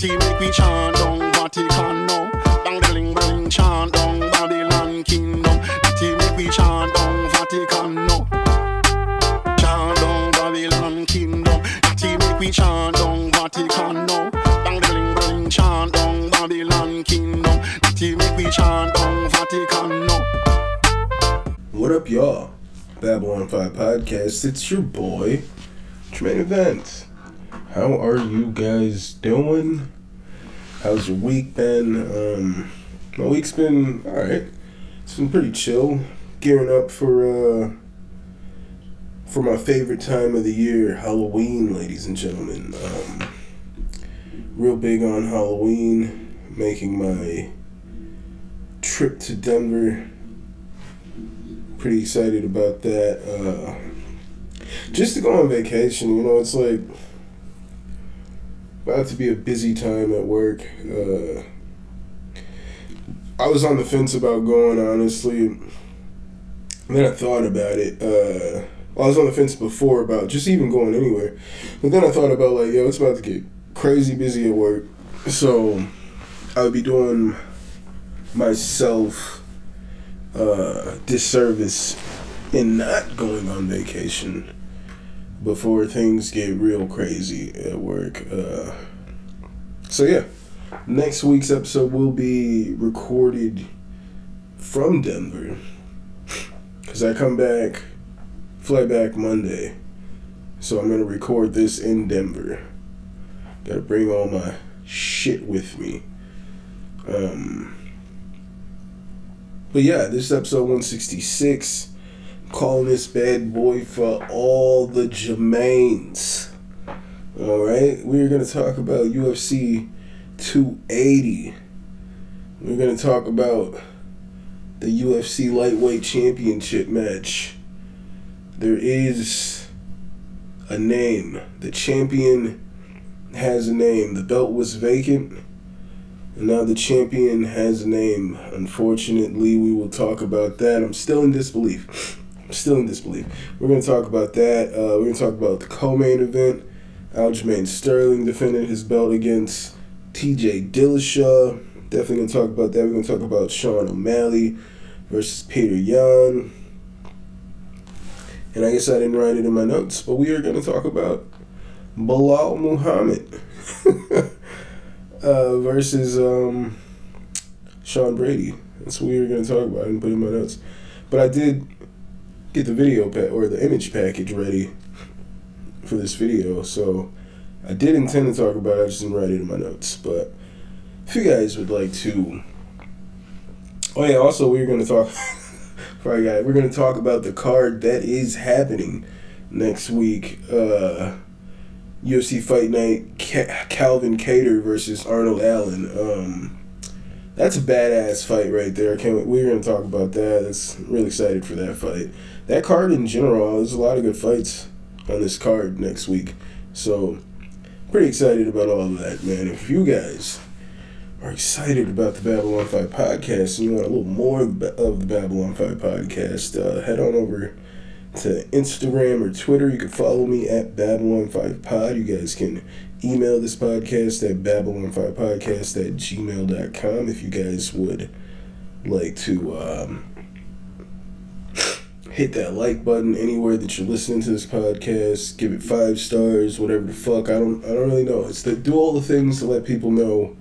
Natty make we chant down Vatican now. Bang the ling bling chant down Babylon kingdom. Natty make we chant down Vatican now. Chant down Babylon kingdom. Natty make we chant down Vatican now. Bang the ling bling chant down Babylon kingdom. Natty make we chant down Vatican now. What up, y'all? Babble 5 Podcast. It's your boy, Jermaine Event. How are you guys doing? How's your week been? My week's been alright. It's been pretty chill. Gearing up for my favorite time of the year, Halloween, ladies and gentlemen. Real big on Halloween. Making my trip to Denver. Pretty excited about that. Just to go on vacation, you know, it's like about to be a busy time at work. I was on the fence about going, honestly. And then I thought about it. I was on the fence before about just even going anywhere. But then I thought about, like, yo, it's about to get crazy busy at work. So I would be doing myself disservice in not going on vacation before things get real crazy at work. So yeah, next week's episode will be recorded from Denver because I fly back Monday, so I'm gonna record this in Denver. Gotta bring all my shit with me. But yeah, this is episode 166. I'm calling this bad boy for All The Jamains. Alright, we're going to talk about UFC 280. We're going to talk about the UFC Lightweight Championship match. There is a name. The champion has a name. The belt was vacant. And now the champion has a name. Unfortunately, we will talk about that. I'm still in disbelief. We're going to talk about that. We're going to talk about the co-main event. Jermaine Sterling defended his belt against TJ Dillashaw. Definitely going to talk about that. We're going to talk about Sean O'Malley versus Peter Yan. And I guess I didn't write it in my notes, but we are going to talk about Bilal Muhammad. Versus Sean Brady. That's what we were going to talk about. I didn't put in my notes. But I did get the video or the image package ready for this video. So I did intend to talk about it. I just didn't write it in my notes. But if you guys would like to... Oh yeah, also we're going to talk... we're going to talk about the card that is happening next week. UFC Fight Night, Calvin Kattar versus Arnold Allen. That's a badass fight right there. We're going to talk about that. I'm really excited for that fight. That card in general, there's a lot of good fights on this card next week. So, pretty excited about all of that, man. If you guys are excited about the Babble 5 podcast and you want a little more of the Babble 5 podcast, head on over to Instagram or Twitter. You can follow me at Babble15Pod. You guys can email this podcast at Babble15Podcast@gmail.com if you guys would like to hit that like button anywhere that you're listening to this podcast. Give it 5 stars, whatever the fuck. I don't really know. It's to do all the things to let people know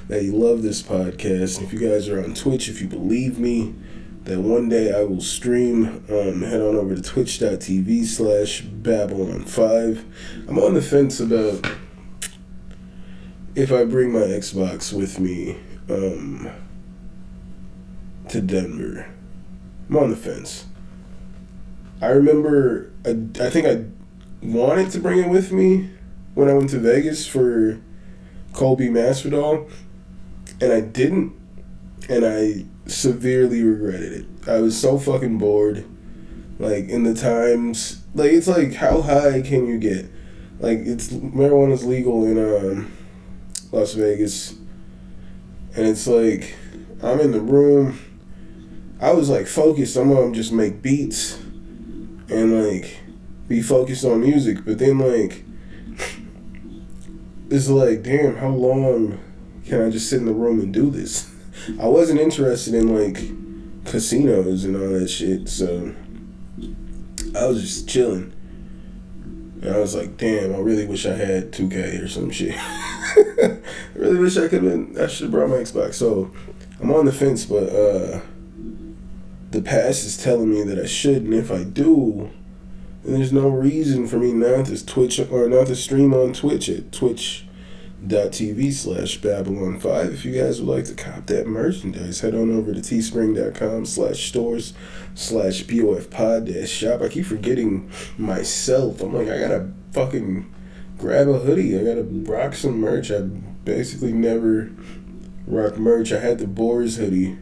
that you love this podcast. And if you guys are on Twitch, if you believe me that one day I will stream, head on over to twitch.tv/Babble15. I'm on the fence about if I bring my Xbox with me to Denver. I'm on the fence. I remember, I think I wanted to bring it with me when I went to Vegas for Colby Masvidal, and I didn't, and I severely regretted it. I was so fucking bored. Like, in the times, like, it's like, how high can you get? Like, marijuana's legal in Las Vegas, and it's like, I'm in the room, I was like focused, some of them just make beats, and like, be focused on music, but then like, it's like, damn, how long can I just sit in the room and do this? I wasn't interested in like casinos and all that shit, so I was just chilling. And I was like, damn, I really wish I had 2K or some shit. I really wish I should have brought my Xbox. So I'm on the fence, but the past is telling me that I should, and if I do, then there's no reason for me not to stream on Twitch at twitch.tv/Babylon5. If you guys would like to cop that merchandise, head on over to teespring.com/stores/BOFpod-shop. I keep forgetting myself. I'm like, I gotta fucking grab a hoodie. I gotta rock some merch. I basically never rock merch. I had the Boars hoodie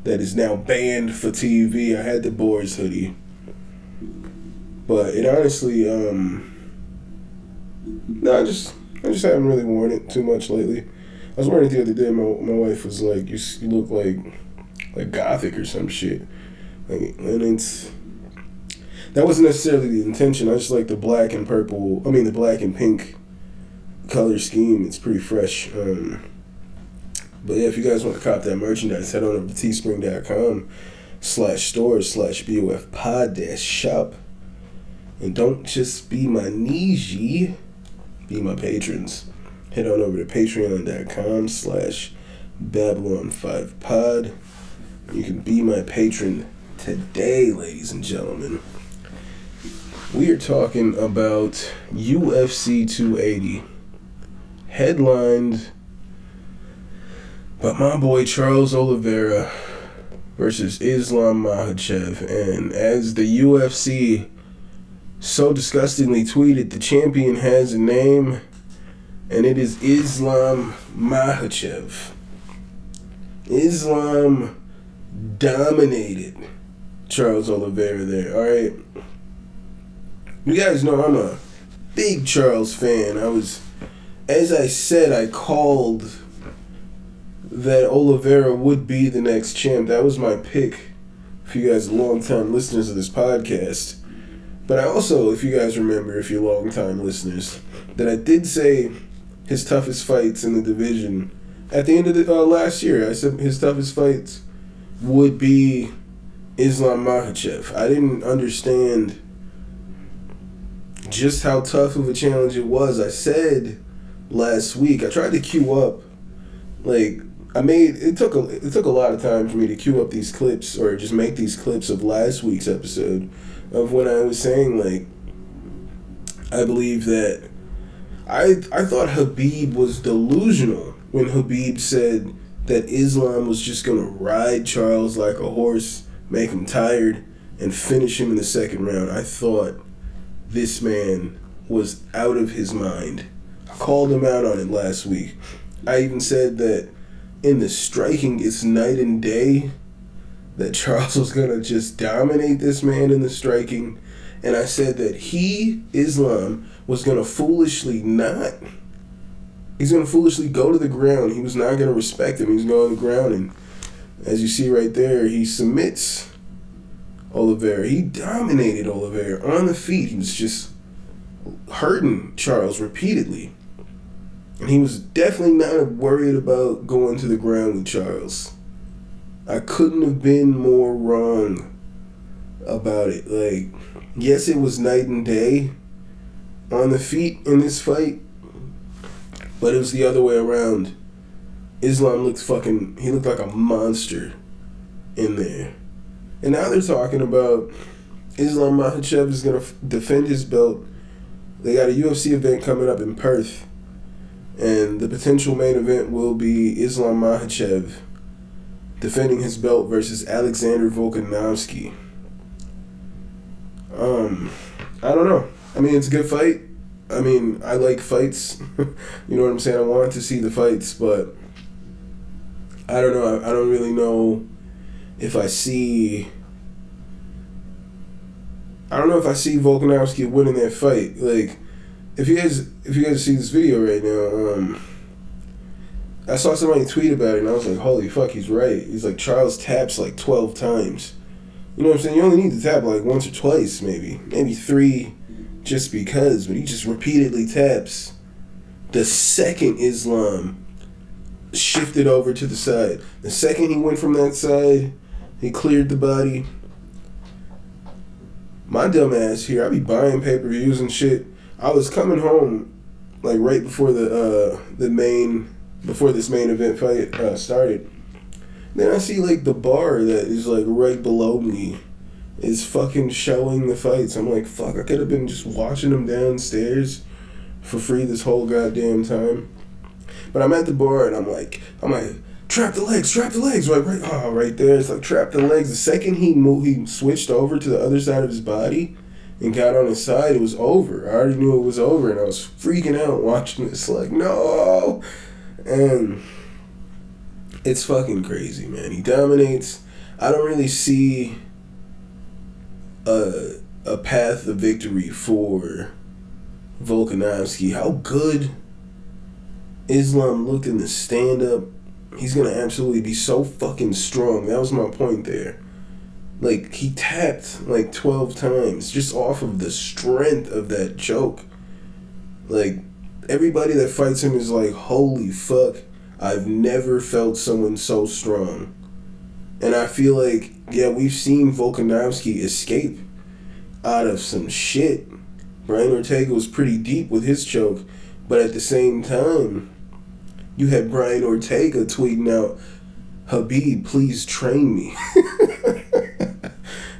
that is now banned for TV. I had the Boars hoodie. But it honestly, I just haven't really worn it too much lately. I was wearing it the other day. My wife was like, "You look like gothic or some shit." And that wasn't necessarily the intention. I just like the black and pink color scheme. It's pretty fresh. But yeah, if you guys want to cop that merchandise, head on over to teespring.com/stores/BOFpod-shop. And don't just be my Niji, be my patrons. Head on over to patreon.com/Babylon5pod. You can be my patron today, ladies and gentlemen. We are talking about UFC 280, headlined by my boy Charles Oliveira versus Islam Makhachev. And as the UFC so disgustingly tweeted, the champion has a name, and it is Islam Makhachev. Islam dominated Charles Oliveira there. Alright. You guys know I'm a big Charles fan. As I said, I called that Oliveira would be the next champ. That was my pick for you guys, long-time listeners of this podcast. But I also, if you guys remember, if you're long-time listeners, that I did say his toughest fights in the division at the end of the last year. I said his toughest fights would be Islam Makhachev. I didn't understand just how tough of a challenge it was. I said last week, I tried to queue up, it took a lot of time for me to queue up these clips, or just make these clips of last week's episode, of when I was saying, I believe that I thought Khabib was delusional when Khabib said that Islam was just going to ride Charles like a horse, make him tired, and finish him in the second round. I thought this man was out of his mind. I called him out on it last week. I even said that in the striking, it's night and day, that Charles was going to just dominate this man in the striking. And I said that Islam, was going to foolishly go to the ground. He was not going to respect him. He's going to the ground, and as you see right there, he submits Oliveira. He dominated Oliveira on the feet. He was just hurting Charles repeatedly. And he was definitely not worried about going to the ground with Charles. I couldn't have been more wrong about it. Yes, it was night and day on the feet in this fight, but it was the other way around. Islam looked like a monster in there. And now they're talking about Islam Makhachev is going to defend his belt. They got a UFC event coming up in Perth, and the potential main event will be Islam Makhachev defending his belt versus Alexander Volkanovski. I don't know. I mean, it's a good fight. I mean, I like fights. You know what I'm saying? I wanted to see the fights, but I don't know. I don't really know if I see Volkanovski winning that fight. If you guys see this video right now, I saw somebody tweet about it, and I was like, holy fuck, he's right. He's like, Charles taps 12 times. You know what I'm saying? You only need to tap once or twice, maybe 3, just because. But he just repeatedly taps The second Islam shifted over to the side, the second he went from that side, he cleared the body. My dumb ass here, I be buying pay-per-views and shit. I was coming home, like right before this main event fight started. Then I see like the bar that is like right below me is fucking showing the fights. I'm like, fuck, I could have been just watching them downstairs for free this whole goddamn time. But I'm at the bar and I'm like, trap the legs, right there. It's like, trap the legs. The second he switched over to the other side of his body and got on his side, it was over. I already knew it was over, and I was freaking out watching this, like, no! And it's fucking crazy, man. He dominates. I don't really see a path of victory for Volkanovski. How good Islam looked in the stand-up, he's gonna absolutely be so fucking strong. That was my point there. Like, he tapped like 12 times just off of the strength of that choke. Like, everybody that fights him is like, holy fuck, I've never felt someone so strong. And I feel like, yeah, we've seen Volkanovski escape out of some shit. Brian Ortega was pretty deep with his choke, but at the same time, you had Brian Ortega tweeting out, Habib, please train me.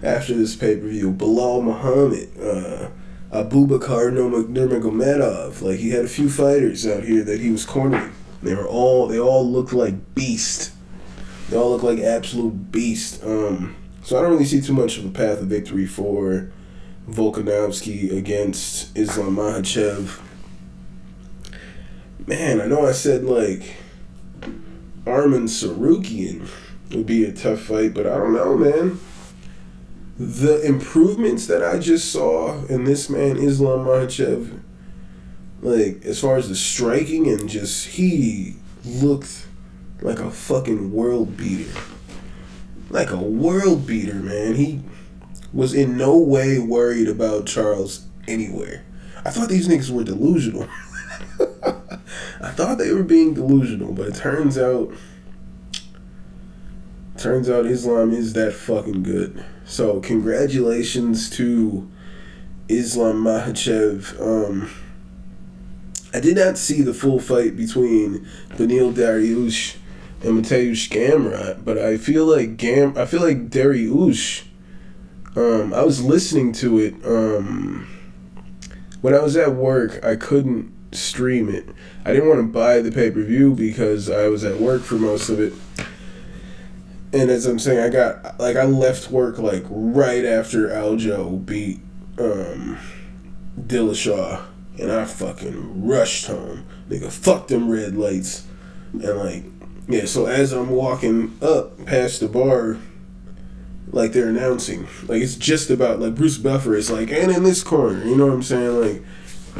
After this pay-per-view. Bilal Muhammad, Abubakar Nurmagomedov. Like, he had a few fighters out here that he was cornering. They all looked like beasts. They all look like absolute beasts. So I don't really see too much of a path of victory for Volkanovski against Islam Makhachev. Man, I know I said, like, Arman Sarukian would be a tough fight, but I don't know, man. The improvements that I just saw in this man, Islam Makhachev, like, as far as the striking and just, he looked like a fucking world beater. Like a world beater, man. He was in no way worried about Charles anywhere. I thought these niggas were delusional. I thought they were being delusional, but it turns out Islam is that fucking good. So congratulations to Islam Makhachev. I did not see the full fight between Beneil Dariush and Mateusz Gamrot, but I feel like Dariush. I was listening to it. When I was at work, I couldn't stream it. I didn't want to buy the pay-per-view because I was at work for most of it. And as I'm saying, I left work like right after Aljo beat Dillashaw, and I fucking rushed home. Nigga, fuck them red lights. And like, yeah, so as I'm walking up past the bar, like they're announcing, like it's just about, like Bruce Buffer is like, and in this corner, you know what I'm saying? Like,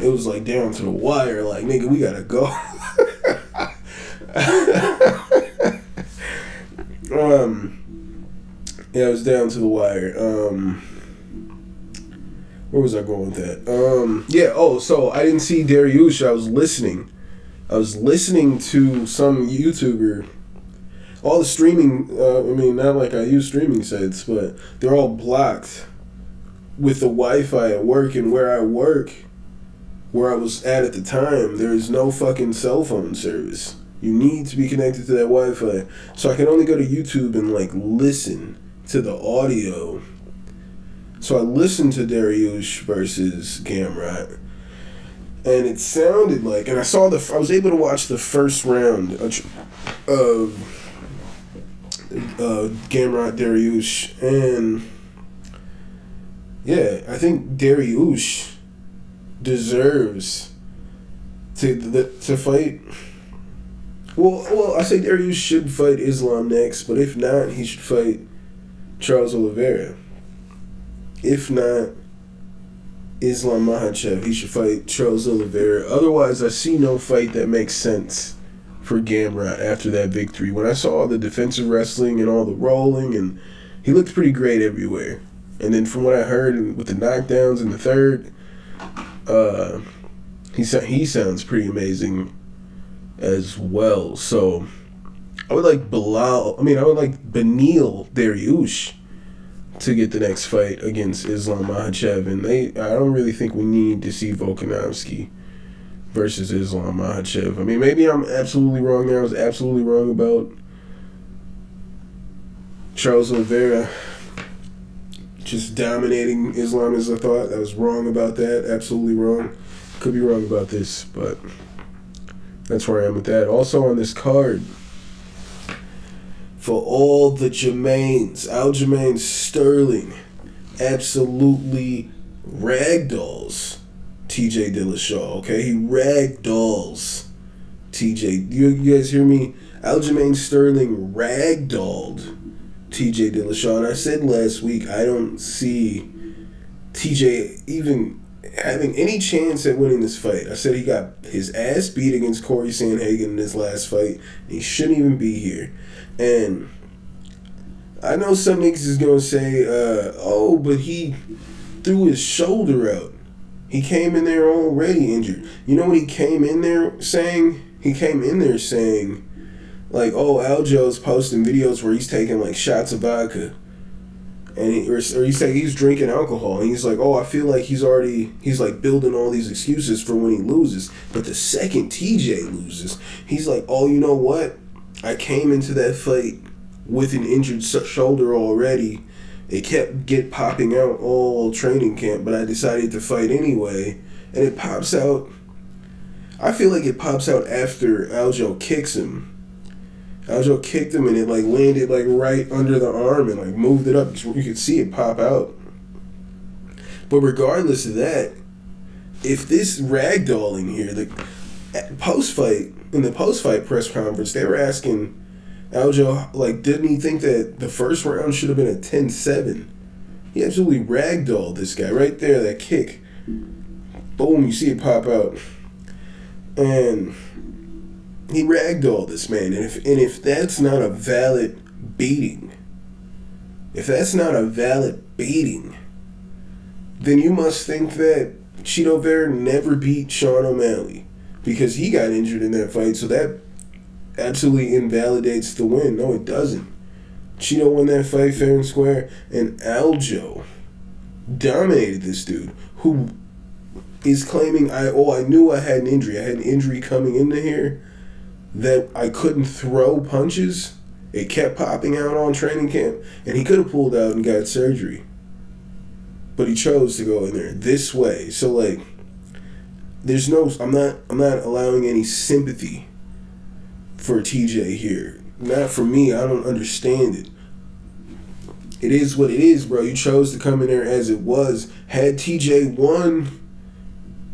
it was like down to the wire, like, nigga, we gotta go. Yeah, it was down to the wire. Where was I going with that? So I didn't see Dariush. I was listening to some YouTuber. All the streaming, not like I use streaming sites, but they're all blocked with the Wi-Fi at work, and where I work, where I was at the time, there is no fucking cell phone service. You need to be connected to that Wi-Fi. So I can only go to YouTube and like listen to the audio. So I listened to Dariush versus Gamrot, and it sounded like, and I was able to watch the first round of Gamrot Dariush, and yeah, I think Dariush deserves to fight. Well, I say Dariush should fight Islam next, but if not, he should fight Charles Oliveira. If not Islam Makhachev, he should fight Charles Oliveira. Otherwise, I see no fight that makes sense for Gamrot after that victory. When I saw the defensive wrestling and all the rolling, and he looked pretty great everywhere. And then from what I heard with the knockdowns in the third, he sounds pretty amazing as well. So I would like Beneil Dariush to get the next fight against Islam Makhachev, and I don't really think we need to see Volkanovski versus Islam Makhachev. I mean, maybe I'm absolutely wrong there. I was absolutely wrong about Charles Oliveira just dominating Islam as I thought. I was wrong about that. Absolutely wrong. Could be wrong about this, but that's where I am with that. Also on this card, for all the Jamains, Aljamain Sterling absolutely ragdolls TJ Dillashaw, okay? He ragdolls TJ. You guys hear me? Aljamain Sterling ragdolled TJ Dillashaw. And I said last week, I don't see TJ even having any chance at winning this fight. I said he got his ass beat against Corey Sandhagen in his last fight, and he shouldn't even be here. And I know some niggas is going to say, but he threw his shoulder out. He came in there already injured. You know what he came in there saying? He came in there saying, like, Aljo's posting videos where he's taking, like, shots of vodka. And he said he's drinking alcohol. And he's like, I feel like he's like building all these excuses for when he loses. But the second TJ loses, he's like, you know what? I came into that fight with an injured shoulder already. It kept popping out all training camp, but I decided to fight anyway. And it pops out. I feel like it pops out after Aljo kicks him. Aljo kicked him and it like landed like right under the arm and like moved it up. You could see it pop out. But regardless of that, if this ragdolling here, in the post-fight press conference, they were asking Aljo, like, didn't he think that the first round should have been a 10-7? He absolutely ragdolled this guy right there, that kick. Boom, you see it pop out. And he ragdolled this man. And if that's not a valid beating, then you must think that Cheeto Vera never beat Sean O'Malley because he got injured in that fight. So that absolutely invalidates the win. No, it doesn't. Cheeto won that fight fair and square, and Aljo dominated this dude who is claiming, I knew I had an injury. I had an injury coming into here that I couldn't throw punches. It kept popping out on training camp, and he could have pulled out and got surgery. But he chose to go in there this way. So like, I'm not allowing any sympathy for TJ here. Not for me. I don't understand it. It is what it is, bro. You chose to come in there as it was. Had TJ won,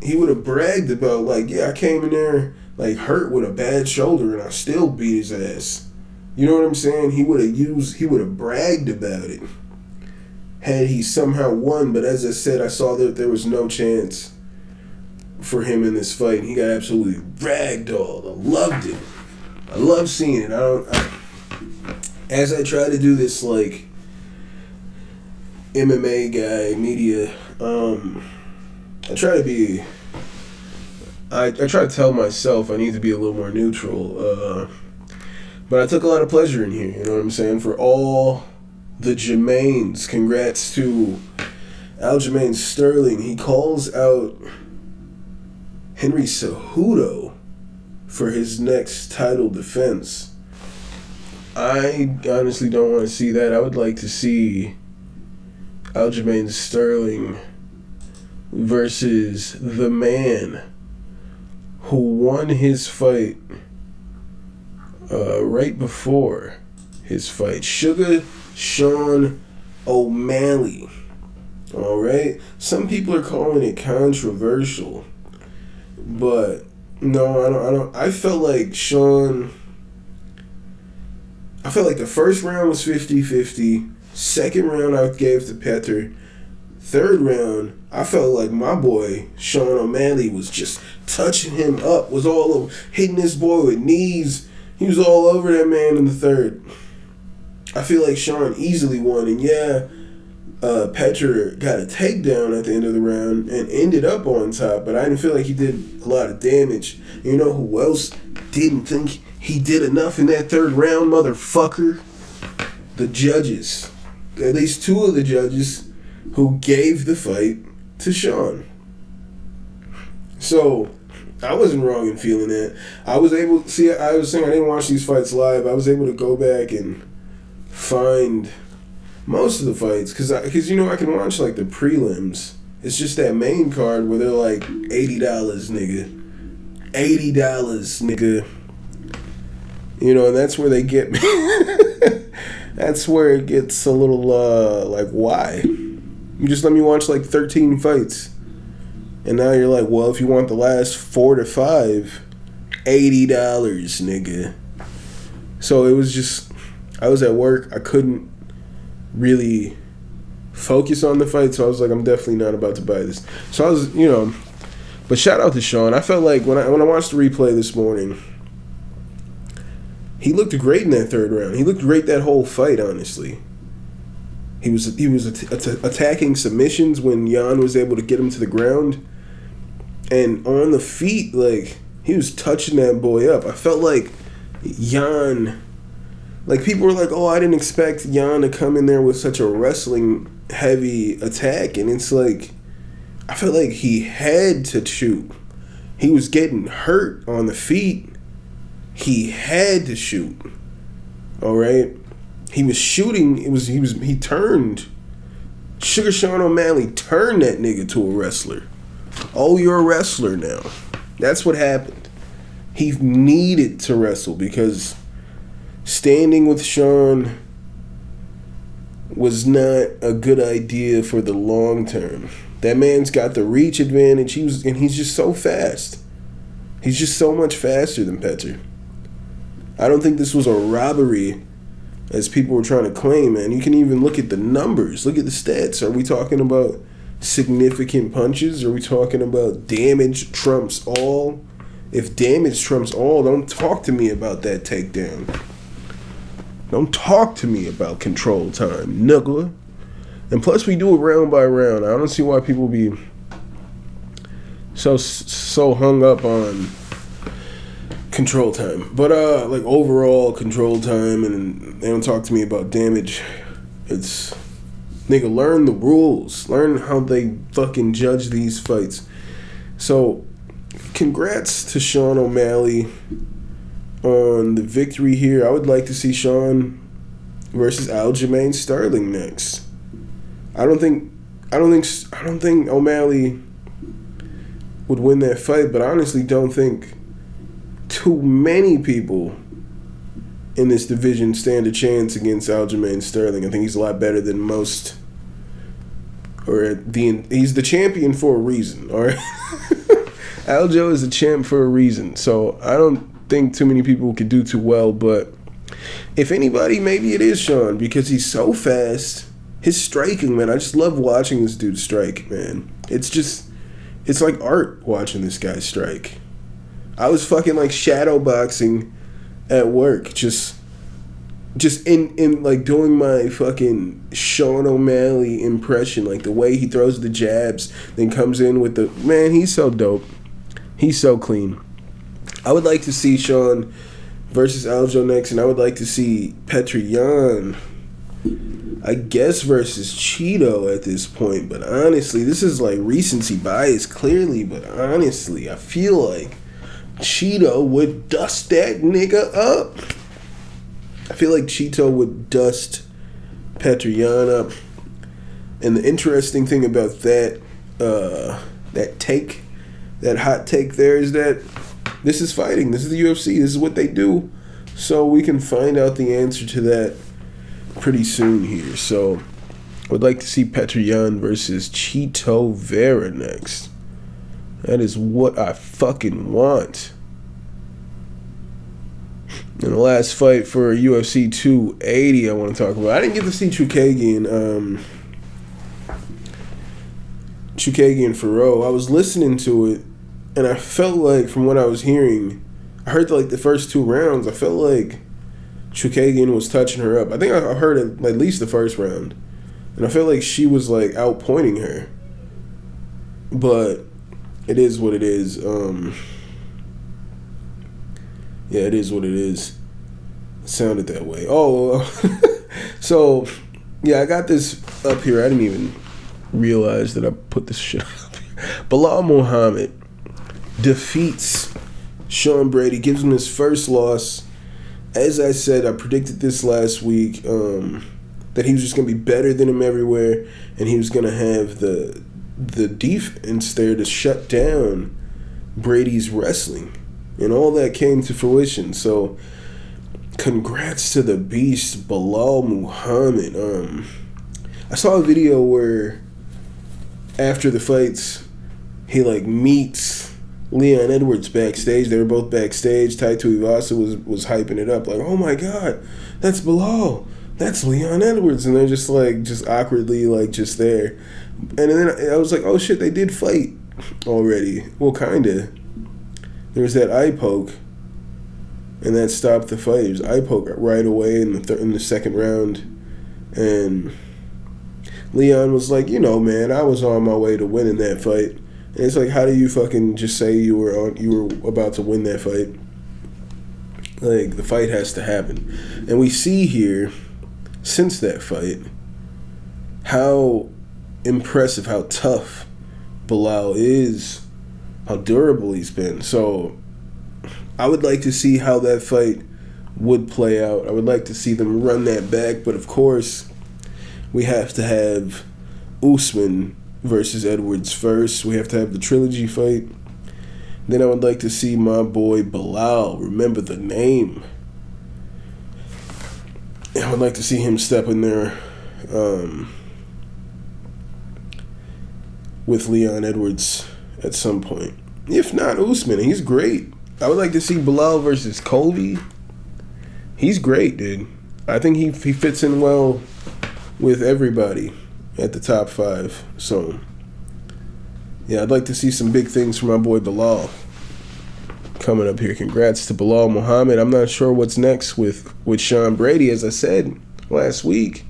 he would have bragged about, like, yeah, I came in there like hurt with a bad shoulder and I still beat his ass. You know what I'm saying? He would have bragged about it had he somehow won. But as I said, I saw that there was no chance for him in this fight. He got absolutely ragdolled. I loved it. I love seeing it. As I try to do this like MMA guy media, I try to tell myself I need to be a little more neutral. But I took a lot of pleasure in here, you know what I'm saying? For all the Jamains, congrats to Aljamain Sterling. He calls out Henry Cejudo for his next title defense. I honestly don't want to see that. I would like to see Aljamain Sterling versus the man who won his fight right before his fight, Sugar Sean O'Malley. All right, some people are calling it controversial, but no, I don't. I felt like the first round was 50-50. Second round I gave to Kattar. Third round, I felt like my boy Sean O'Malley was just touching him up, was all over, hitting this boy with knees. He was all over that man in the third. I feel like Sean easily won, and yeah, Petra got a takedown at the end of the round and ended up on top, but I didn't feel like he did a lot of damage. You know who else didn't think he did enough in that third round, motherfucker? The judges. At least two of the judges who gave the fight to Sean. So, I wasn't wrong in feeling that. I was able to see, I was saying I didn't watch these fights live. I was able to go back and find most of the fights, because you know, I can watch like the prelims. It's just that main card where they're like $80, nigga. $80, nigga. You know, and that's where they get me. That's where it gets a little, like, why? You just let me watch like 13 fights. And now you're like, well, if you want the last 4 to 5, $80, nigga. So it was just, I was at work. I couldn't really focus on the fight, so I was like, I'm definitely not about to buy this. So I was, you know, but shout out to Sean. I felt like when I watched the replay this morning, he looked great in that third round. He looked great that whole fight, honestly. He was attacking submissions when Jan was able to get him to the ground, and on the feet, like, he was touching that boy up. I felt like Jan, like, people were like, oh, I didn't expect Jan to come in there with such a wrestling heavy attack, and it's like, I felt like he had to shoot. He was getting hurt on the feet. He had to shoot. All right? He was shooting. He turned. Sugar Sean O'Malley turned that nigga to a wrestler. Oh, you're a wrestler now. That's what happened. He needed to wrestle because standing with Sean was not a good idea for the long term. That man's got the reach advantage. And he's just so fast. He's just so much faster than Petr. I don't think this was a robbery, as people were trying to claim, man. You can even look at the numbers. Look at the stats. Are we talking about significant punches? Are we talking about damage trumps all? If damage trumps all, don't talk to me about that takedown. Don't talk to me about control time, nigga. And plus, we do it round by round. I don't see why people be so hung up on control time. But like overall control time, and they don't talk to me about damage. It's, nigga, learn the rules. Learn how they fucking judge these fights. So, congrats to Sean O'Malley on the victory here. I would like to see Sean versus Jermaine Sterling next. I don't think O'Malley would win that fight, but I honestly don't think too many people in this division stand a chance against Jermaine Sterling. I think he's a lot better than most, he's the champion for a reason, all right? Aljo is a champ for a reason, so I don't think too many people could do too well, but if anybody, maybe it is Sean, because he's so fast. His striking, man, I just love watching this dude strike, man. It's like art watching this guy strike. I was fucking like shadow boxing at work, just in like doing my fucking Sean O'Malley impression, like the way he throws the jabs, then comes in with the, man, he's so dope. He's so clean. I would like to see Sean versus Aljo next, and I would like to see Petr Yan, I guess, versus Cheeto at this point. But honestly, this is like recency bias, clearly, but honestly, I feel like Cheeto would dust that nigga up. I feel like Cheeto would dust Petr Yan up. And the interesting thing about that hot take there is that this is fighting. This is the UFC. This is what they do. So we can find out the answer to that pretty soon here. So I would like to see Petr Yan versus Cheeto Vera next. That is what I fucking want. And the last fight for UFC 280 I want to talk about. I didn't get to see Chukagian and Ferro. I was listening to it, and I felt like, from what I was hearing, I heard like the first 2 rounds, I felt like Chukagian was touching her up. I think I heard at least the first round. And I felt like she was like outpointing her. But it is what it is. Yeah, it is what it is. It sounded that way. Oh, so yeah, I got this up here. I didn't even realize that I put this shit up here. Bilal Muhammad defeats Sean Brady, gives him his first loss. As I said, I predicted this last week, that he was just going to be better than him everywhere, and he was going to have the defense there to shut down Brady's wrestling. And all that came to fruition. So, congrats to the beast, Bilal Muhammad. I saw a video where after the fights, he like meets Leon Edwards backstage. They were both backstage. Taito Iwasa was hyping it up like, oh my god, that's Bilal, that's Leon Edwards, and they're just awkwardly like just there. And then I was like, oh shit, they did fight already. Well, kinda. There was that eye poke, and that stopped the fight. It was eye poke right away in the second round, and Leon was like, you know, man, I was on my way to winning that fight. And it's like, how do you fucking just say you were about to win that fight? Like, the fight has to happen. And we see here, since that fight, how impressive, how tough Bilal is, how durable he's been. So I would like to see how that fight would play out. I would like to see them run that back, but of course we have to have Usman versus Edwards first. We have to have the trilogy fight. Then I would like to see my boy Bilal, remember the name. I would like to see him step in there with Leon Edwards at some point. If not Usman, he's great. I would like to see Bilal versus Colby. He's great, dude. I think he fits in well with everybody at the top 5. So, yeah, I'd like to see some big things from my boy Bilal coming up here. Congrats to Bilal Muhammad. I'm not sure what's next with Sean Brady. As I said last week,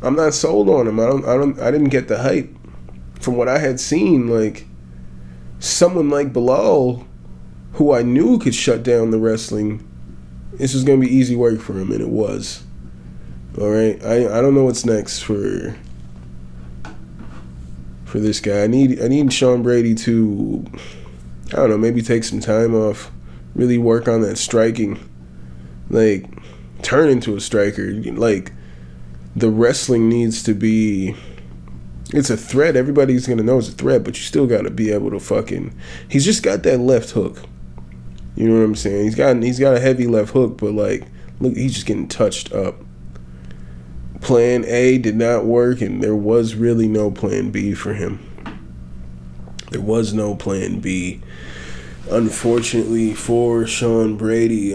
I'm not sold on him. I didn't get the hype. From what I had seen, like, someone like Bilal, who I knew could shut down the wrestling, this was going to be easy work for him, and it was. All right? I don't know what's next for this guy. I need Sean Brady to, I don't know, maybe take some time off, really work on that striking, like, turn into a striker. Like, the wrestling needs to be, it's a threat. Everybody's going to know it's a threat, but you still got to be able to fucking, he's just got that left hook. You know what I'm saying? He's got a heavy left hook, but like, look, he's just getting touched up. Plan A did not work, and there was really no plan B for him. There was no plan B, unfortunately, for Sean Brady.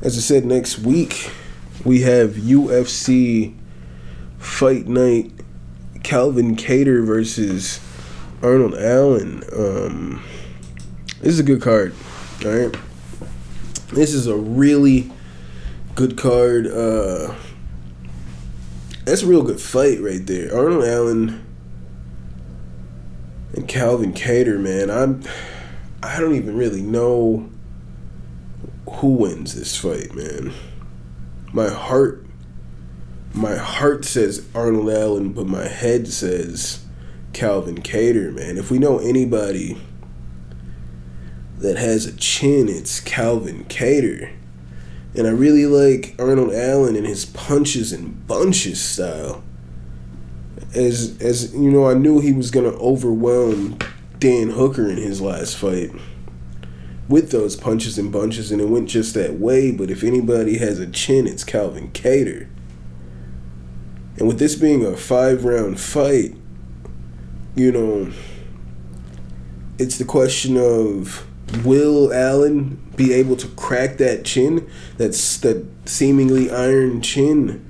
As I said, next week we have UFC Fight Night, Calvin Kattar versus Arnold Allen. This is a good card, all right? This is a really good card. That's a real good fight right there. Arnold Allen and Calvin Kattar, man. I don't even really know who wins this fight, man. My heart says Arnold Allen, but my head says Calvin Kattar, man. If we know anybody that has a chin, it's Calvin Kattar. And I really like Arnold Allen and his punches and bunches style. As you know, I knew he was going to overwhelm Dan Hooker in his last fight with those punches and bunches, and it went just that way. But if anybody has a chin, it's Calvin Kattar. And with this being a 5-round fight, you know, it's the question of, will Allen be able to crack that chin, that seemingly iron chin,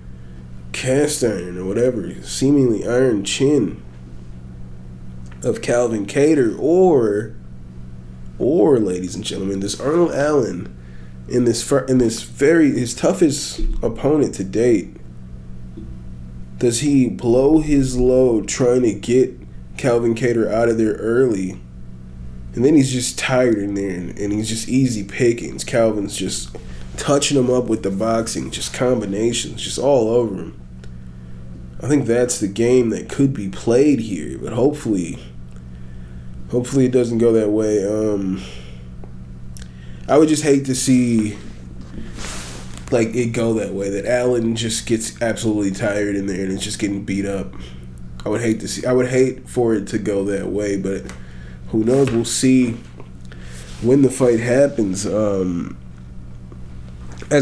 cast iron or whatever, seemingly iron chin of Calvin Kattar, or ladies and gentlemen, this Arnold Allen in his toughest opponent to date, Does he blow his load trying to get Calvin Kattar out of there early, and then he's just tired in there, and he's just easy pickings? Calvin's just touching him up with the boxing, just combinations, just all over him. I think that's the game that could be played here, but hopefully it doesn't go that way. I would just hate to see like it go that way, that Allen just gets absolutely tired in there and it's just getting beat up. I would hate for it to go that way, but who knows? We'll see when the fight happens. As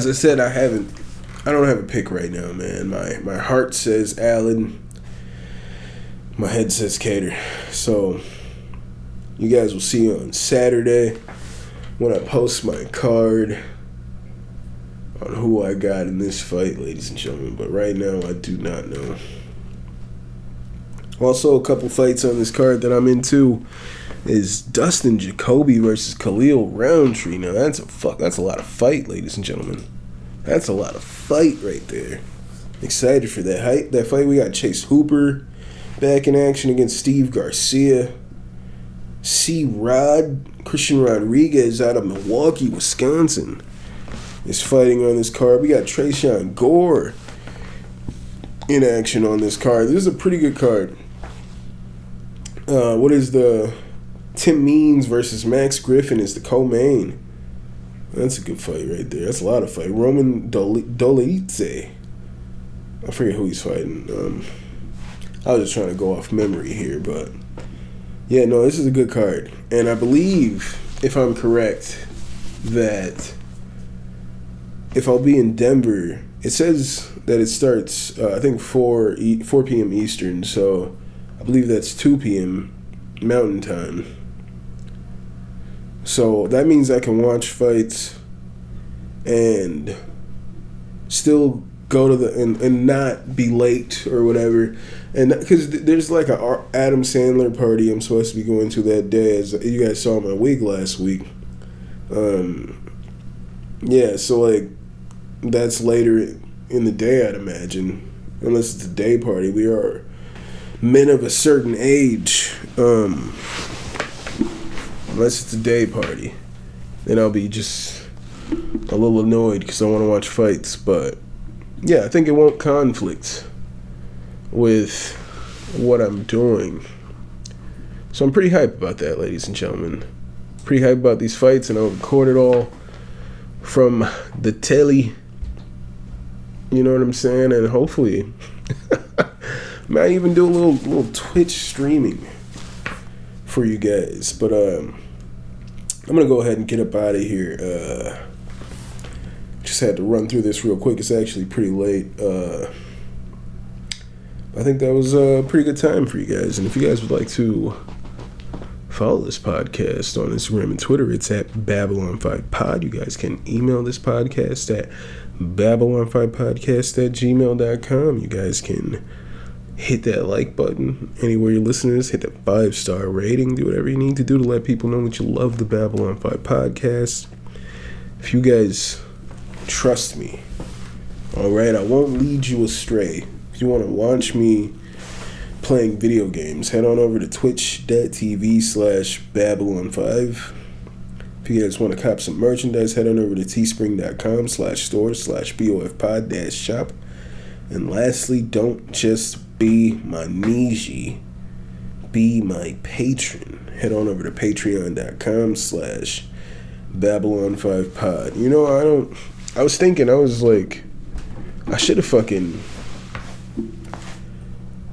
I said, I don't have a pick right now, man. My heart says Allen. My head says Kattar. So you guys will see on Saturday when I post my card on who I got in this fight, ladies and gentlemen. But right now, I do not know. Also, a couple fights on this card that I'm into is Dustin Jacoby versus Khalil Roundtree. Now, that's a lot of fight, ladies and gentlemen. That's a lot of fight right there. Excited for that fight. We got Chase Hooper back in action against Steve Garcia. Christian Rodriguez out of Milwaukee, Wisconsin is fighting on this card. We got Trayshawn Gore in action on this card. This is a pretty good card. What is the Tim Means versus Max Griffin is the co-main. That's a good fight right there. That's a lot of fight. Roman Dolidze. I forget who he's fighting. I was just trying to go off memory here, but yeah, no, this is a good card. And I believe, if I'm correct, that if I'll be in Denver, it says that it starts, I think, 4 p.m. Eastern, so I believe that's 2 p.m. Mountain Time. So that means I can watch fights and still go to and not be late or whatever. And because there's like a Adam Sandler party I'm supposed to be going to that day, as you guys saw my wig last week. Yeah, so like that's later in the day, I'd imagine, unless it's a day party. We are men of a certain age. Unless it's a day party, then I'll be just a little annoyed because I want to watch fights. But yeah, I think it won't conflict with what I'm doing. So I'm pretty hyped about that, ladies and gentlemen. Pretty hyped about these fights, and I'll record it all from the telly. You know what I'm saying? And hopefully, might even do a little Twitch streaming for you guys. But I'm gonna go ahead and get up out of here. Just had to run through this real quick. It's actually pretty late. I think that was a pretty good time for you guys. And if you guys would like to follow this podcast on Instagram and Twitter, it's at Babylon5Pod. You guys can email this podcast at Babylon5Podcast@gmail.com. You guys can hit that like button anywhere you're listening to this. Hit that 5-star rating. Do whatever you need to do to let people know that you love the Babylon 5 podcast. If you guys trust me, alright, I won't lead you astray. If you want to watch me playing video games, head on over to twitch.tv/Babylon5. If you guys want to cop some merchandise, head on over to teespring.com/store/BOFpod-shop. And lastly, don't just be my niche, be my patron. Head on over to patreon.com/Babylon5pod. You know, I was thinking, I was like, I should have fucking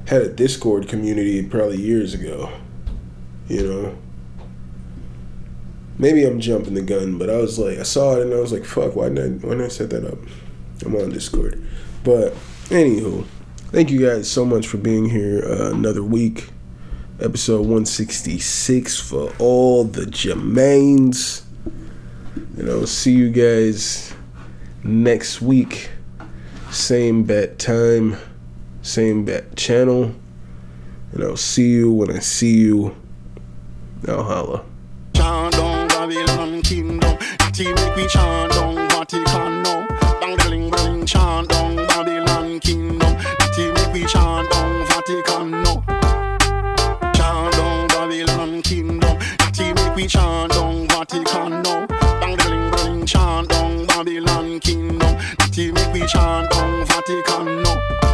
had a Discord community probably years ago. You know? Maybe I'm jumping the gun, but I was like, I saw it and I was like, fuck, why didn't I set that up? I'm on Discord. But anywho, thank you guys so much for being here another week. Episode 166 for All The Jamains. And I'll see you guys next week. Same bat time, same bat channel. And I'll see you when I see you. I'll holla. Babylon kingdom, that he make we chant down Vatican now. Bang the ling chant down Babylon kingdom, that he make we chant. chant down Vatican no.